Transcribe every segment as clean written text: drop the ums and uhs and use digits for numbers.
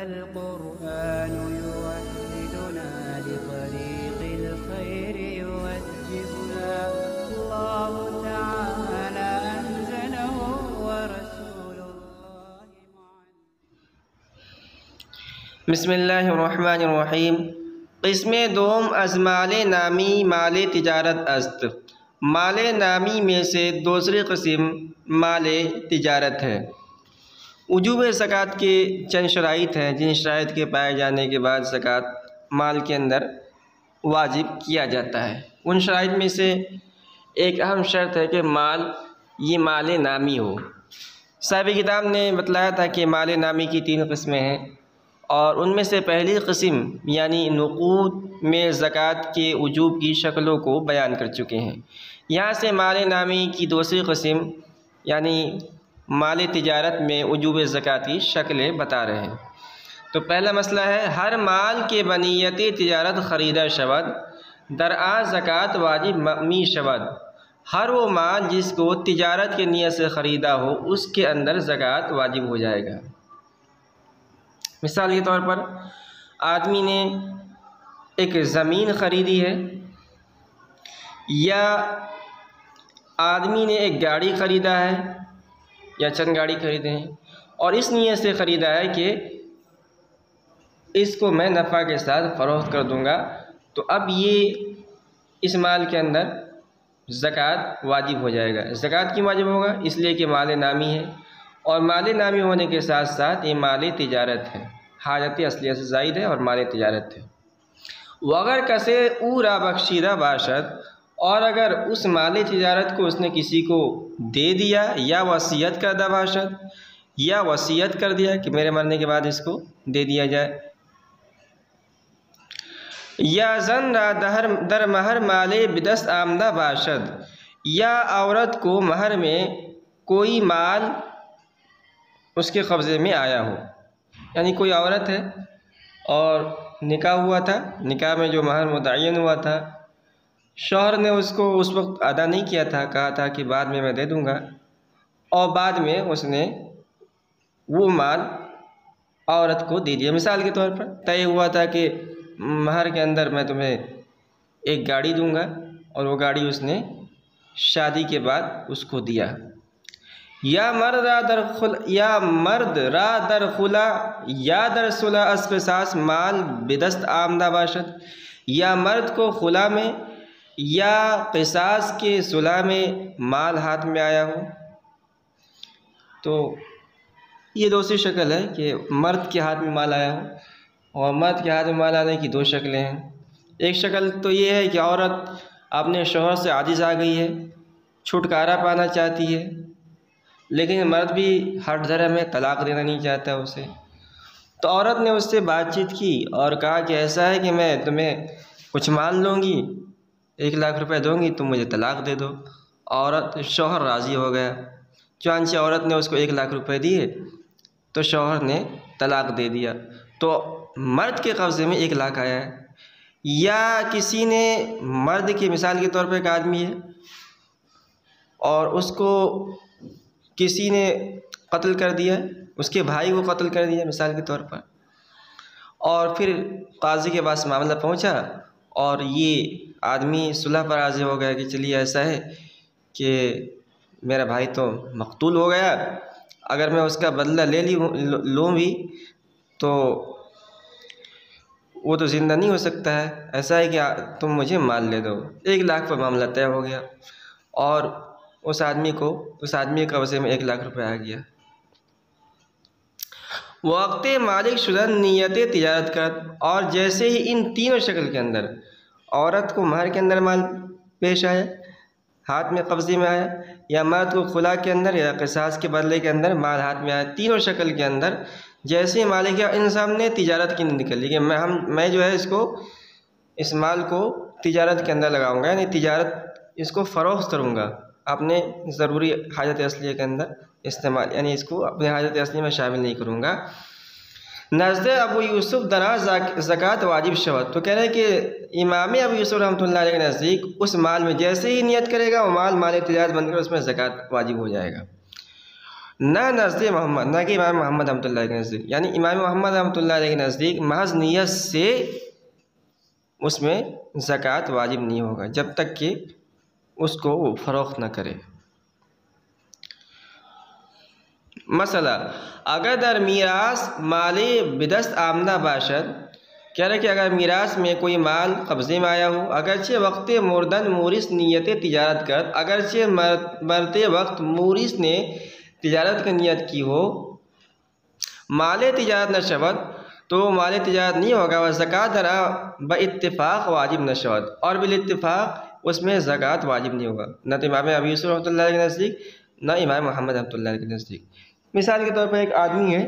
القرآن يوحدنا لطريق الخير يوجهنا الله تعالى أنزله ورسول الله بسم اللہ الرحمن الرحیم۔ قسم دوم از مال نامی مال تجارت است۔ مال نامی میں سے دوسری قسم مال تجارت ہے۔ وجوب زکوٰۃ کے چند شرائط ہیں جن شرائط کے پائے جانے کے بعد زکوٰۃ مال کے اندر واجب کیا جاتا ہے۔ ان شرائط میں سے ایک اہم شرط ہے کہ یہ مال نامی ہو۔ صاحب کتاب نے بتلایا تھا کہ مال نامی کی 3 قسمیں ہیں، اور ان میں سے پہلی قسم یعنی نقود میں زکوٰۃ کے وجوب کی شکلوں کو بیان کر چکے ہیں۔ یہاں سے مال نامی کی دوسری قسم یعنی مال تجارت میں وجوب زکوٰۃ کی شکلیں بتا رہے ہیں۔ تو پہلا مسئلہ ہے ہر مال کے بنیت تجارت خریدا شود درآ زکوٰۃ واجب می شود۔ ہر وہ مال جس کو تجارت کے نیت سے خریدا ہو اس کے اندر زکوٰۃ واجب ہو جائے گا۔ مثال کے طور پر آدمی نے ایک زمین خریدی ہے، یا آدمی نے ایک گاڑی خریدا ہے یا چند گاڑی خریدے ہیں، اور اس نیت سے خریدا ہے کہ اس کو میں نفع کے ساتھ فروخت کر دوں گا، تو اب یہ اس مال کے اندر زکوٰۃ واجب ہو جائے گا۔ زکوٰۃ کیوں واجب ہوگا؟ اس لیے کہ مال نامی ہے، اور مال نامی ہونے کے ساتھ ساتھ یہ مال تجارت ہے، حاجت اصلیہ سے زائد ہے اور مال تجارت ہے۔ وگر کسے او را بخشیدہ باشد، اور اگر اس مال تجارت کو اس نے کسی کو دے دیا یا وصیت کردہ باشد، یا وصیت کر دیا کہ میرے مرنے کے بعد اس کو دے دیا جائے، یا زن را در مہر مال بدست آمدہ باشد، یا عورت کو مہر میں کوئی مال اس کے قبضے میں آیا ہو۔ یعنی کوئی عورت ہے اور نکاح ہوا تھا، نکاح میں جو مہر متعین ہوا تھا شوہر نے اس کو اس وقت ادا نہیں کیا تھا، کہا تھا کہ بعد میں دے دوں گا، اور بعد میں اس نے وہ مال عورت کو دے دیا۔ مثال کے طور پر طے ہوا تھا کہ مہر کے اندر میں تمہیں ایک گاڑی دوں گا، اور وہ گاڑی اس نے شادی کے بعد اس کو دیا۔ یا مرد را در خلا یا در صلح از قصاص مال بدست آمدہ باشد، یا مرد کو خلا میں یا قصاص کے صلح میں مال ہاتھ میں آیا ہو۔ تو یہ دوسری شکل ہے کہ مرد کے ہاتھ میں مال آیا ہو، اور مرد کے ہاتھ میں مال آنے کی 2 شکلیں ہیں۔ ایک شکل تو یہ ہے کہ عورت اپنے شوہر سے عاجز آ گئی ہے، چھٹکارا پانا چاہتی ہے، لیکن مرد بھی ہٹ دھرم میں طلاق دینا نہیں چاہتا اسے، تو عورت نے اس سے بات چیت کی اور کہا کہ ایسا ہے کہ میں تمہیں کچھ مال دوں گی، 1 لاکھ روپے دوں گی، تم مجھے طلاق دے دو۔ شوہر راضی ہو گیا، چنانچہ عورت نے اس کو 1 لاکھ روپے دیے تو شوہر نے طلاق دے دیا، تو مرد کے قبضے میں 1 لاکھ آیا ہے۔ یا کسی نے مرد کی مثال کے طور پر ایک آدمی ہے اور اس کو کسی نے قتل کر دیا، اس کے بھائی کو قتل کر دیا مثال کے طور پر، اور پھر قاضی کے پاس معاملہ پہنچا اور یہ آدمی صلح پر راضی ہو گیا کہ چلیے ایسا ہے کہ میرا بھائی تو مقتول ہو گیا، اگر میں اس کا بدلہ لوں بھی تو وہ تو زندہ نہیں ہو سکتا ہے، ایسا ہے کہ تم مجھے مال لے دو۔ 1 لاکھ پر معاملہ طے ہو گیا، اور اس آدمی کے قبضے میں 1 لاکھ روپے آ گیا۔ وقت مالک شدہ نیت تجارت کرد، اور جیسے ہی ان تینوں شکل کے اندر عورت کو مہر کے اندر مال پیش آیا، ہاتھ میں قبضے میں آیا، یا مرد کو خلا کے اندر یا قصاص کے بدلے کے اندر مال ہاتھ میں آیا، تینوں شکل کے اندر جیسے ہی مالک یا انسان نے تجارت کی نکل لی کہ میں جو ہے اس مال کو تجارت کے اندر لگاؤں گا، یعنی تجارت اس کو فروخت کروں گا، اپنے ضروری حاجت اصلیہ کے اندر استعمال، یعنی اس کو اپنے حاجت اصلیہ میں شامل نہیں کروں گا۔ نزد ابو یوسف درا زکوٰۃ واجب شود، تو کہہ رہے ہیں کہ امام ابو یوسف رحمۃ اللہ علیہ کے نزدیک اس مال میں جیسے ہی نیت کرے گا وہ مال تجارت بن کر اس میں زکوٰۃ واجب ہو جائے گا۔ نہ نزد محمد، نہ کہ امام محمد رحمۃ اللہ علیہ کے نزدیک، یعنی امام محمد رحمۃ اللہ علیہ کے نزدیک محض نیت سے اس میں زکوٰۃ واجب نہیں ہوگا جب تک کہ اس کو وہ فروخت نہ کرے۔ مسئلہ اگر در میراث مال بدست آمدہ باشد، کہہ رہے کہ اگر میراث میں کوئی مال قبضے میں آیا ہو، اگرچہ وقت مردن مورث نیت تجارت کرد، اگرچہ مرتے وقت مورث نے تجارت کی نیت کی ہو، مال تجارت نہ شود تو مال تجارت نہیں ہوگا، وہ زکوٰۃ درا باتفاق واجب نہ شود، اور بالاتفاق اس میں زکوٰۃ واجب نہیں ہوگا، نہ تو امام ابی یوسف رحمۃ اللہ علیہ کے نزدیک نہ امام محمد رحمۃ اللہ علیہ کے نزدیک۔ مثال کے طور پر ایک آدمی ہے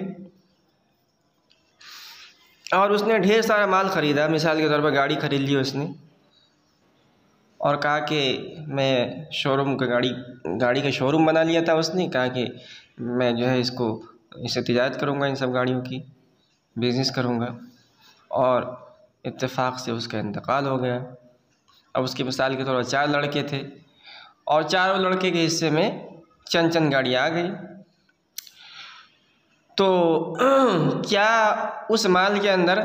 اور اس نے ڈھیر سارا مال خریدا، مثال کے طور پر گاڑی خرید لی اس نے، اور کہا کہ میں شو روم کا گاڑی کا شو روم بنا لیا تھا، اس نے کہا کہ میں جو ہے اسے تجارت کروں گا، ان سب گاڑیوں کی بزنس کروں گا، اور اتفاق سے اس کا انتقال ہو گیا۔ اب اس کی مثال کے طور پر 4 لڑکے تھے اور چاروں لڑکے کے حصے میں چند گاڑیاں آ گئی، تو کیا اس مال کے اندر،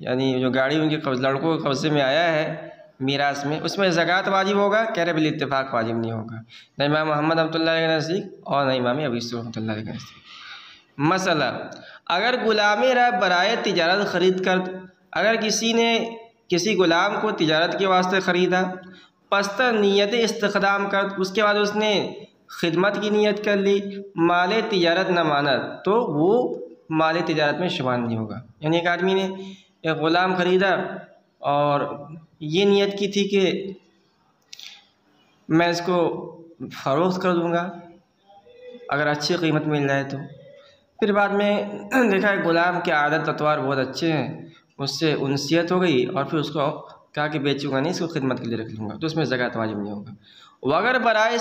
یعنی جو گاڑی ان کے لڑکوں کے قبضے میں آیا ہے میراث میں، اس میں زکوٰۃ واجب ہوگا؟ کہہ رہے بالاتفاق واجب نہیں ہوگا، نہ امام محمد رحمۃ اللہ علیہ کے نزدیک اور نہ امام ابی یوسف رحمۃ اللہ علیہ کے نزدیک۔ مسئلہ اگر غلام را برائے تجارت خرید کر، اگر کسی نے کسی غلام کو تجارت کے واسطے خریدا، پستر نیت استخدام کر، اس کے بعد اس نے خدمت کی نیت کر لی، مال تجارت نہ ماند، تو وہ مال تجارت میں شمار نہیں ہوگا۔ یعنی ایک آدمی نے ایک غلام خریدا اور یہ نیت کی تھی کہ میں اس کو فروخت کر دوں گا اگر اچھی قیمت مل جائے تو، پھر بعد میں دیکھا کہ غلام کے عادت اطوار بہت اچھے ہیں، اس سے انسیت ہو گئی اور پھر اس کو کہا کہ بیچوں گا نہیں، اس کو خدمت کے لیے رکھ لوں گا، تو اس میں زکوٰۃ واجب نہیں ہوگا۔ اگر برائے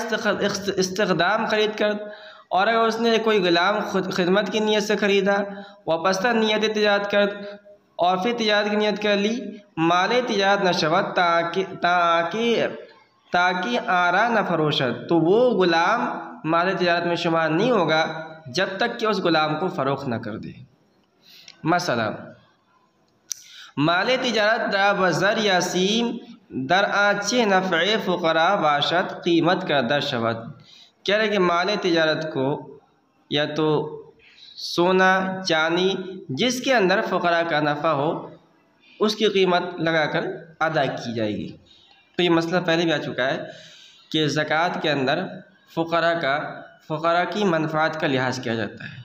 استخدام خرید کر، اور اگر اس نے کوئی غلام خدمت کی نیت سے خریدا، واپستہ نیت تجارت کر اور پھر تجارت کی نیت کر لی، مال تجارت نہ شود تاکہ آرا نہ فروشد، تو وہ غلام مال تجارت میں شمار نہیں ہوگا جب تک کہ اس غلام کو فروخت نہ کر دے۔ مثلا مال تجارت دا بزر یا سیم در آنچے نفع فقراء باشد قیمت کا در شود، کہہ رہے کہ مال تجارت کو یا تو سونا چاندی جس کے اندر فقراء کا نفع ہو اس کی قیمت لگا کر ادا کی جائے گی۔ تو یہ مسئلہ پہلے بھی آ چکا ہے کہ زکوٰۃ کے اندر فقراء کی منفعت کا لحاظ کیا جاتا ہے،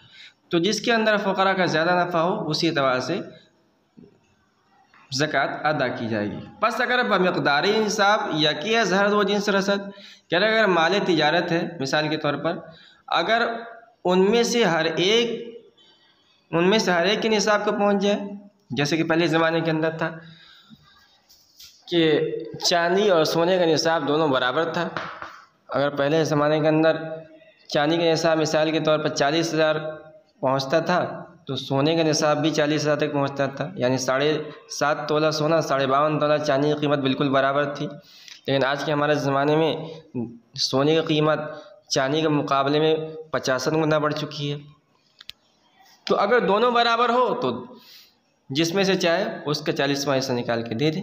تو جس کے اندر فقراء کا زیادہ نفع ہو اسی اعتبار سے زکوٰۃ ادا کی جائے گی۔ پس اگر بمقدار انصاف یکی از ہر دو جنس رسد، کہ اگر مال تجارت ہے مثال کے طور پر، اگر ان میں سے ہر ایک کے نصاب کو پہنچ جائے، جیسے کہ پہلے زمانے کے اندر تھا کہ چاندی اور سونے کا نصاب دونوں برابر تھا، اگر پہلے زمانے کے اندر چاندی کا نصاب مثال کے طور پر 40,000 پہنچتا تھا تو سونے کا نصاب بھی 40,000 تک پہنچتا تھا، یعنی 7.5 تولہ سونا 52.5 تولہ چاندی کی قیمت بالکل برابر تھی۔ لیکن آج کے ہمارے زمانے میں سونے کی قیمت چاندی کے مقابلے میں 50 گنا بڑھ چکی ہے، تو اگر دونوں برابر ہو تو جس میں سے چاہے اس کا 40واں حصہ نکال کے دے دیں،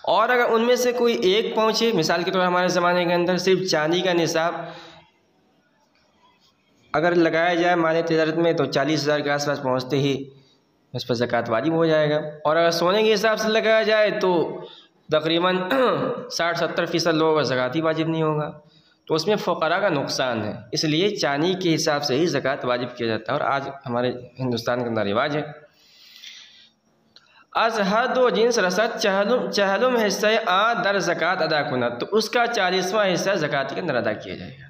اور اگر ان میں سے کوئی ایک پہنچے، مثال کے طور پر ہمارے زمانے کے اندر صرف چاندی کا نصاب اگر لگایا جائے مال تجارت میں تو 40,000 کے آس پاس پہنچتے ہی اس پر زکوٰۃ واجب ہو جائے گا، اور اگر سونے کے حساب سے لگایا جائے تو تقریباً 60-70% لوگوں کا زکوٰۃ ہی واجب نہیں ہوگا، تو اس میں فقراء کا نقصان ہے، اس لیے چاندی کے حساب سے ہی زکوٰۃ واجب کیا جاتا ہے، اور آج ہمارے ہندوستان کے اندر رواج ہے۔ از ہر دو جنس رسد چہلم حصہ در زکوٰۃ ادا کند، تو اس کا 40واں حصہ زکوٰۃ کے اندر ادا کیا جائے گا۔